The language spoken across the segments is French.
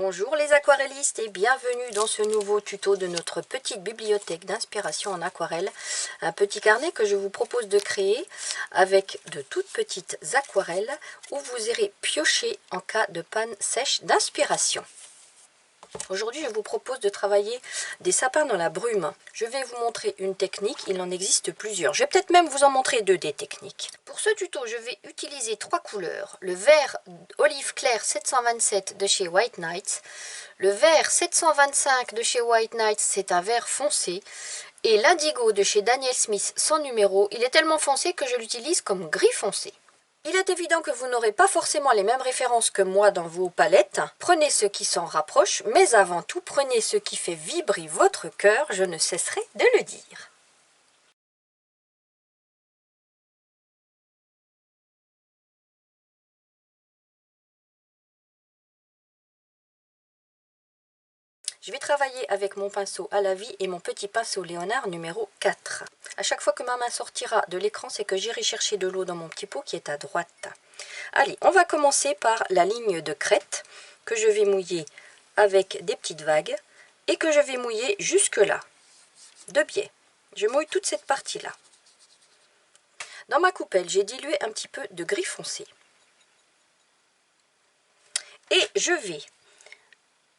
Bonjour les aquarellistes et bienvenue dans ce nouveau tuto de notre petite bibliothèque d'inspiration en aquarelle. Un petit carnet que je vous propose de créer avec de toutes petites aquarelles où vous irez piocher en cas de panne sèche d'inspiration. Aujourd'hui, je vous propose de travailler des sapins dans la brume. Je vais vous montrer une technique, il en existe plusieurs. Je vais peut-être même vous en montrer deux des techniques. Pour ce tuto, je vais utiliser trois couleurs. Le vert olive clair 727 de chez White Nights. Le vert 725 de chez White Nights, c'est un vert foncé. Et l'indigo de chez Daniel Smith sans numéro, il est tellement foncé que je l'utilise comme gris foncé. Il est évident que vous n'aurez pas forcément les mêmes références que moi dans vos palettes. Prenez ce qui s'en rapproche, mais avant tout, prenez ce qui fait vibrer votre cœur, je ne cesserai de le dire. Je vais travailler avec mon pinceau à la vie et mon petit pinceau Léonard numéro 4. À chaque fois que ma main sortira de l'écran, c'est que j'irai chercher de l'eau dans mon petit pot qui est à droite. Allez, on va commencer par la ligne de crête que je vais mouiller avec des petites vagues et que je vais mouiller jusque là, de biais. Je mouille toute cette partie-là. Dans ma coupelle, j'ai dilué un petit peu de gris foncé. Et je vais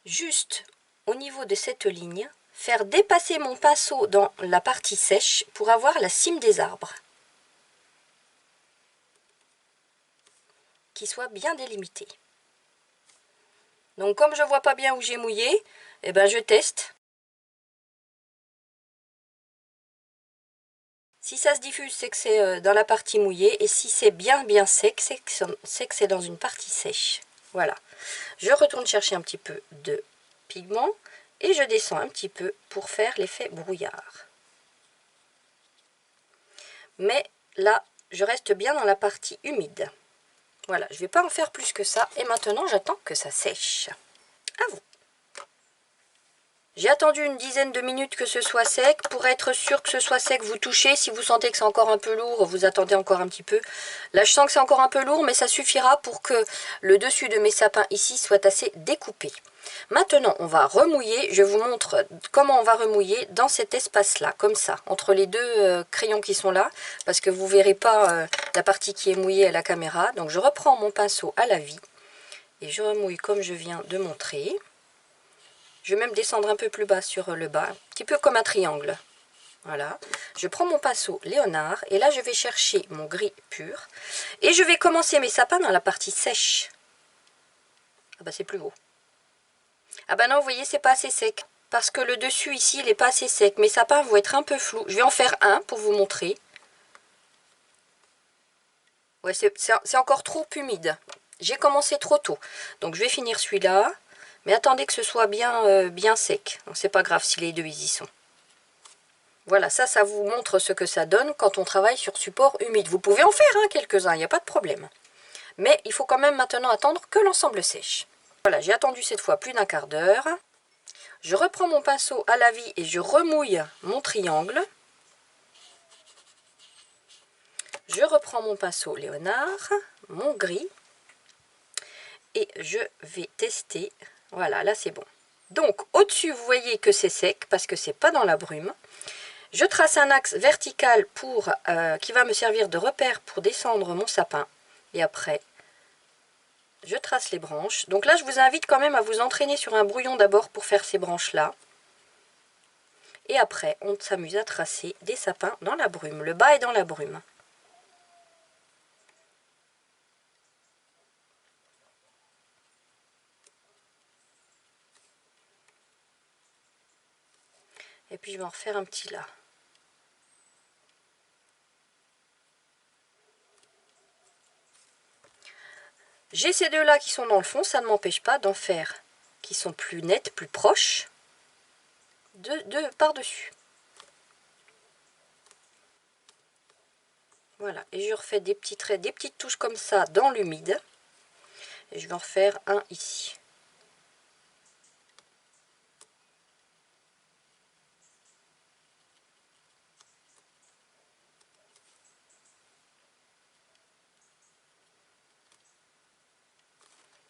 juste au niveau de cette ligne, faire dépasser mon pinceau dans la partie sèche pour avoir la cime des arbres. Qui soit bien délimitée. Donc comme je ne vois pas bien où j'ai mouillé, eh ben je teste. Si ça se diffuse, c'est que c'est dans la partie mouillée. Et si c'est bien sec, c'est que c'est dans une partie sèche. Voilà. Je retourne chercher un petit peu de pigment. Et je descends un petit peu pour faire l'effet brouillard. Mais là, je reste bien dans la partie humide. Voilà, je ne vais pas en faire plus que ça. Et maintenant, j'attends que ça sèche. À vous. J'ai attendu une dizaine de minutes que ce soit sec. Pour être sûr que ce soit sec, vous touchez. Si vous sentez que c'est encore un peu lourd, vous attendez encore un petit peu. Là, je sens que c'est encore un peu lourd, mais ça suffira pour que le dessus de mes sapins ici soit assez découpé. Maintenant, on va remouiller. Je vous montre comment on va remouiller dans cet espace-là, comme ça, entre les deux crayons qui sont là, parce que vous ne verrez pas la partie qui est mouillée à la caméra. Donc, je reprends mon pinceau à la vie et je remouille comme je viens de montrer. Je vais même descendre un peu plus bas sur le bas, un petit peu comme un triangle. Voilà. Je prends mon pinceau Léonard et là, je vais chercher mon gris pur. Et je vais commencer mes sapins dans la partie sèche. Ah bah c'est plus beau. Ah bah non, vous voyez, c'est pas assez sec. Parce que le dessus ici, il n'est pas assez sec. Mes sapins vont être un peu flous. Je vais en faire un pour vous montrer. Ouais, c'est encore trop humide. J'ai commencé trop tôt. Donc je vais finir celui-là. Mais attendez que ce soit bien sec. C'est pas grave si les deux ils y sont. Voilà, ça vous montre ce que ça donne quand on travaille sur support humide. Vous pouvez en faire quelques-uns, il n'y a pas de problème. Mais il faut quand même maintenant attendre que l'ensemble sèche. Voilà, j'ai attendu cette fois plus d'un quart d'heure. Je reprends mon pinceau à la vie et je remouille mon triangle. Je reprends mon pinceau Léonard, mon gris. Et je vais tester. Voilà, là c'est bon. Donc au-dessus, vous voyez que c'est sec parce que c'est pas dans la brume. Je trace un axe vertical qui va me servir de repère pour descendre mon sapin. Et après, je trace les branches. Donc là, je vous invite quand même à vous entraîner sur un brouillon d'abord pour faire ces branches-là. Et après, on s'amuse à tracer des sapins dans la brume. Le bas est dans la brume. Et puis, je vais en refaire un petit là. J'ai ces deux-là qui sont dans le fond, ça ne m'empêche pas d'en faire qui sont plus nettes, plus proches, de par-dessus. Voilà, et je refais des petits traits, des petites touches comme ça dans l'humide. Et je vais en refaire un ici.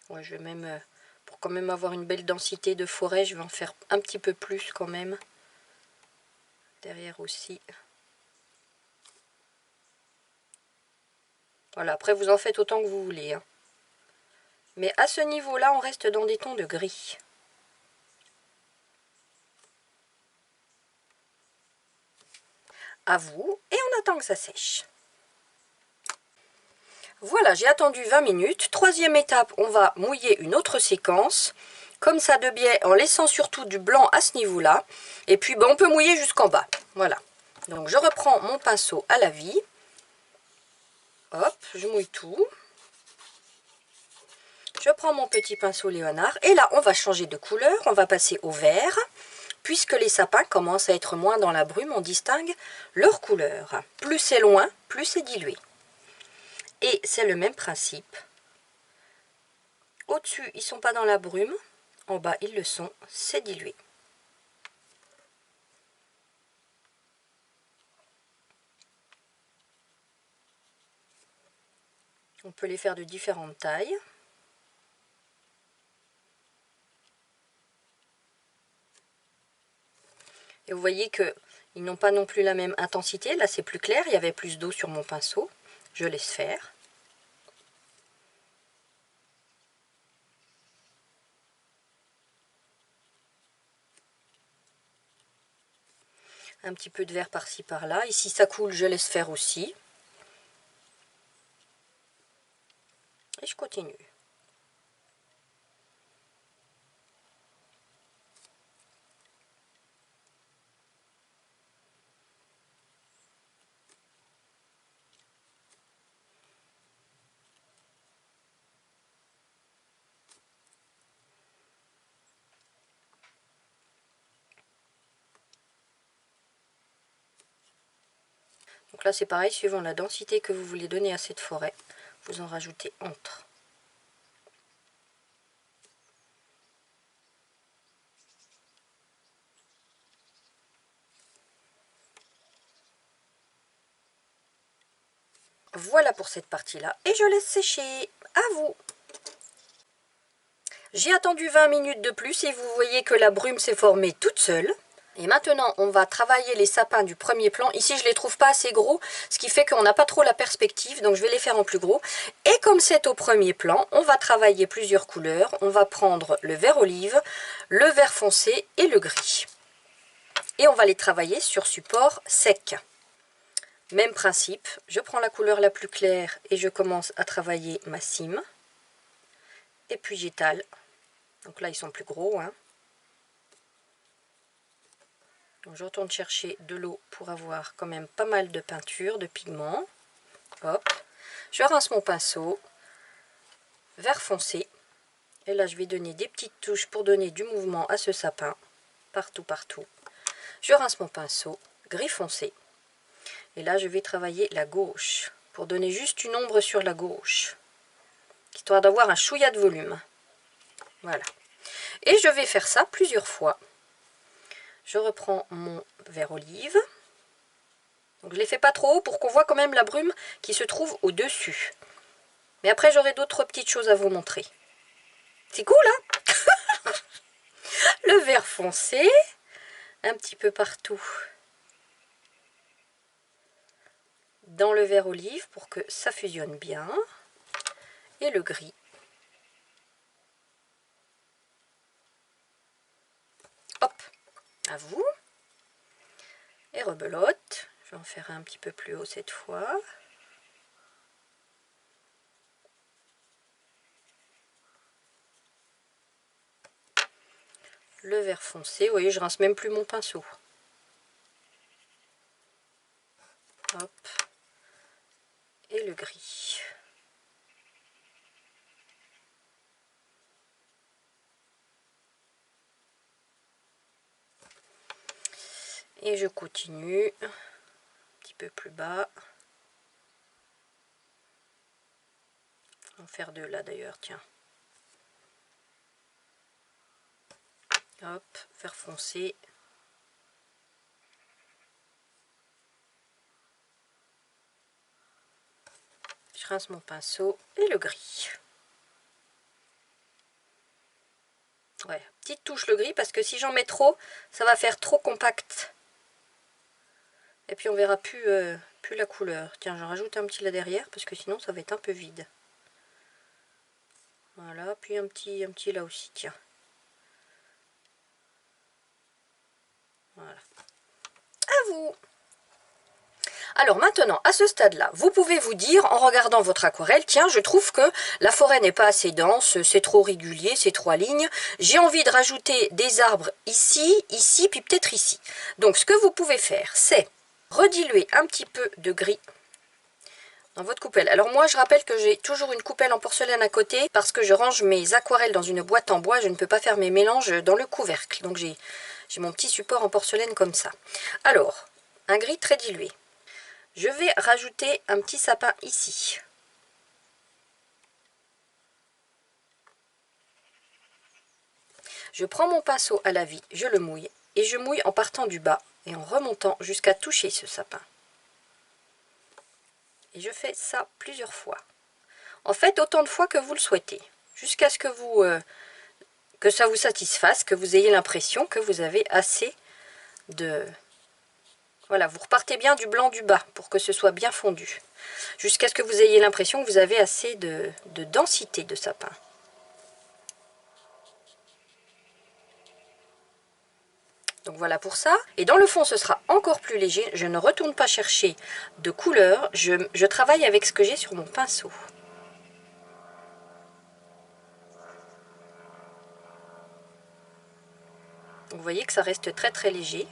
Ouais, je vais même, pour quand même avoir une belle densité de forêt. Je vais en faire un petit peu plus quand même. Derrière aussi. Voilà, après vous en faites autant que vous voulez, hein. Mais à ce niveau-là, on reste dans des tons de gris. À vous, et on attend que ça sèche. Voilà, j'ai attendu 20 minutes. Troisième étape, on va mouiller une autre séquence, comme ça de biais, en laissant surtout du blanc à ce niveau-là. Et puis, on peut mouiller jusqu'en bas. Voilà. Donc, je reprends mon pinceau à la vie. Hop, je mouille tout. Je prends mon petit pinceau Léonard. Et là, on va changer de couleur. On va passer au vert. Puisque les sapins commencent à être moins dans la brume, on distingue leur couleur. Plus c'est loin, plus c'est dilué. Et c'est le même principe. Au-dessus, ils ne sont pas dans la brume. En bas, ils le sont. C'est dilué. On peut les faire de différentes tailles. Et vous voyez qu'ils n'ont pas non plus la même intensité. Là, c'est plus clair. Il y avait plus d'eau sur mon pinceau. Je laisse faire. Un petit peu de vert par-ci, par-là. Ici, ça coule, je laisse faire aussi. Et je continue. Donc là, c'est pareil, suivant la densité que vous voulez donner à cette forêt, vous en rajoutez entre. Voilà pour cette partie-là. Et je laisse sécher. À vous. J'ai attendu 20 minutes de plus et vous voyez que la brume s'est formée toute seule. Et maintenant, on va travailler les sapins du premier plan. Ici, je ne les trouve pas assez gros, ce qui fait qu'on n'a pas trop la perspective, donc je vais les faire en plus gros. Et comme c'est au premier plan, on va travailler plusieurs couleurs. On va prendre le vert olive, le vert foncé et le gris. Et on va les travailler sur support sec. Même principe, je prends la couleur la plus claire et je commence à travailler ma cime. Et puis j'étale. Donc là, ils sont plus gros, hein. Donc je retourne chercher de l'eau pour avoir quand même pas mal de peinture, de pigments. Hop, je rince mon pinceau, vert foncé. Et là, je vais donner des petites touches pour donner du mouvement à ce sapin. Partout, partout. Je rince mon pinceau, gris foncé. Et là, je vais travailler la gauche pour donner juste une ombre sur la gauche. Histoire d'avoir un chouïa de volume. Voilà. Et je vais faire ça plusieurs fois. Je reprends mon vert olive. Donc je ne les fais pas trop haut pour qu'on voit quand même la brume qui se trouve au-dessus. Mais après, j'aurai d'autres petites choses à vous montrer. C'est cool, hein? Le vert foncé, un petit peu partout dans le vert olive pour que ça fusionne bien. Et le gris. Hop, à vous. Et rebelote. Je vais en faire un petit peu plus haut cette fois. Le vert foncé, vous voyez, je rince même plus mon pinceau. Hop. Et le gris. Et je continue un petit peu plus bas. On va en faire deux là d'ailleurs, tiens. Hop, vert foncé. Je rince mon pinceau et le gris. Ouais, petite touche le gris parce que si j'en mets trop, ça va faire trop compact. Et puis on verra plus, plus la couleur. Tiens, j'en rajoute un petit là derrière parce que sinon ça va être un peu vide. Voilà, puis un petit là aussi, tiens. Voilà. À vous! Alors maintenant, à ce stade-là, vous pouvez vous dire, en regardant votre aquarelle, tiens, je trouve que la forêt n'est pas assez dense, c'est trop régulier, c'est 3 lignes. J'ai envie de rajouter des arbres ici, ici, puis peut-être ici. Donc ce que vous pouvez faire, c'est rediluer un petit peu de gris dans votre coupelle. Alors moi, je rappelle que j'ai toujours une coupelle en porcelaine à côté, parce que je range mes aquarelles dans une boîte en bois, je ne peux pas faire mes mélanges dans le couvercle. Donc j'ai mon petit support en porcelaine comme ça. Alors, un gris très dilué. Je vais rajouter un petit sapin ici. Je prends mon pinceau à la vie, je le mouille, et je mouille en partant du bas et en remontant jusqu'à toucher ce sapin. Et je fais ça plusieurs fois. En fait, autant de fois que vous le souhaitez, jusqu'à ce que que ça vous satisfasse, que vous ayez l'impression que vous avez assez de... Voilà, vous repartez bien du blanc du bas pour que ce soit bien fondu. Jusqu'à ce que vous ayez l'impression que vous avez assez de densité de sapin. Donc voilà pour ça. Et dans le fond, ce sera encore plus léger. Je ne retourne pas chercher de couleur. Je travaille avec ce que j'ai sur mon pinceau. Donc vous voyez que ça reste très très léger.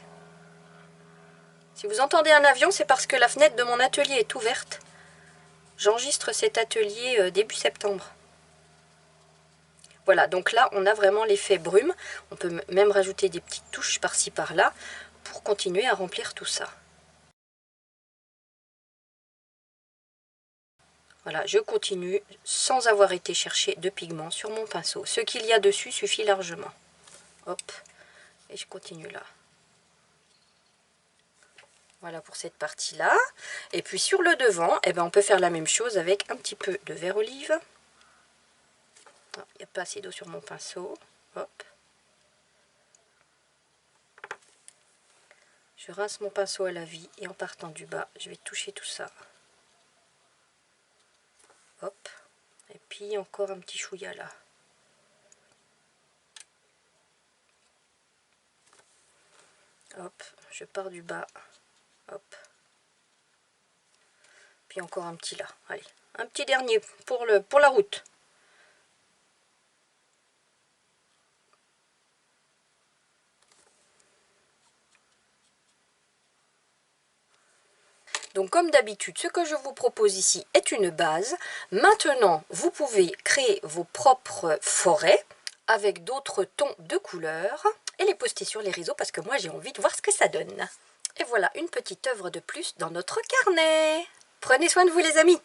Si vous entendez un avion, c'est parce que la fenêtre de mon atelier est ouverte. J'enregistre cet atelier début septembre. Voilà, donc là, on a vraiment l'effet brume. On peut même rajouter des petites touches par-ci, par-là, pour continuer à remplir tout ça. Voilà, je continue sans avoir été chercher de pigments sur mon pinceau. Ce qu'il y a dessus suffit largement. Hop, et je continue là. Voilà pour cette partie-là. Et puis sur le devant, eh ben, on peut faire la même chose avec un petit peu de vert olive. Il n'y a pas assez d'eau sur mon pinceau. Hop. Je rince mon pinceau à la vie et en partant du bas, je vais toucher tout ça. Hop. Et puis encore un petit chouïa là. Hop, je pars du bas. Hop. Puis encore un petit là. Allez, un petit dernier pour la route. Donc comme d'habitude, ce que je vous propose ici est une base. Maintenant, vous pouvez créer vos propres forêts avec d'autres tons de couleurs et les poster sur les réseaux parce que moi j'ai envie de voir ce que ça donne. Et voilà une petite œuvre de plus dans notre carnet. Prenez soin de vous les amis.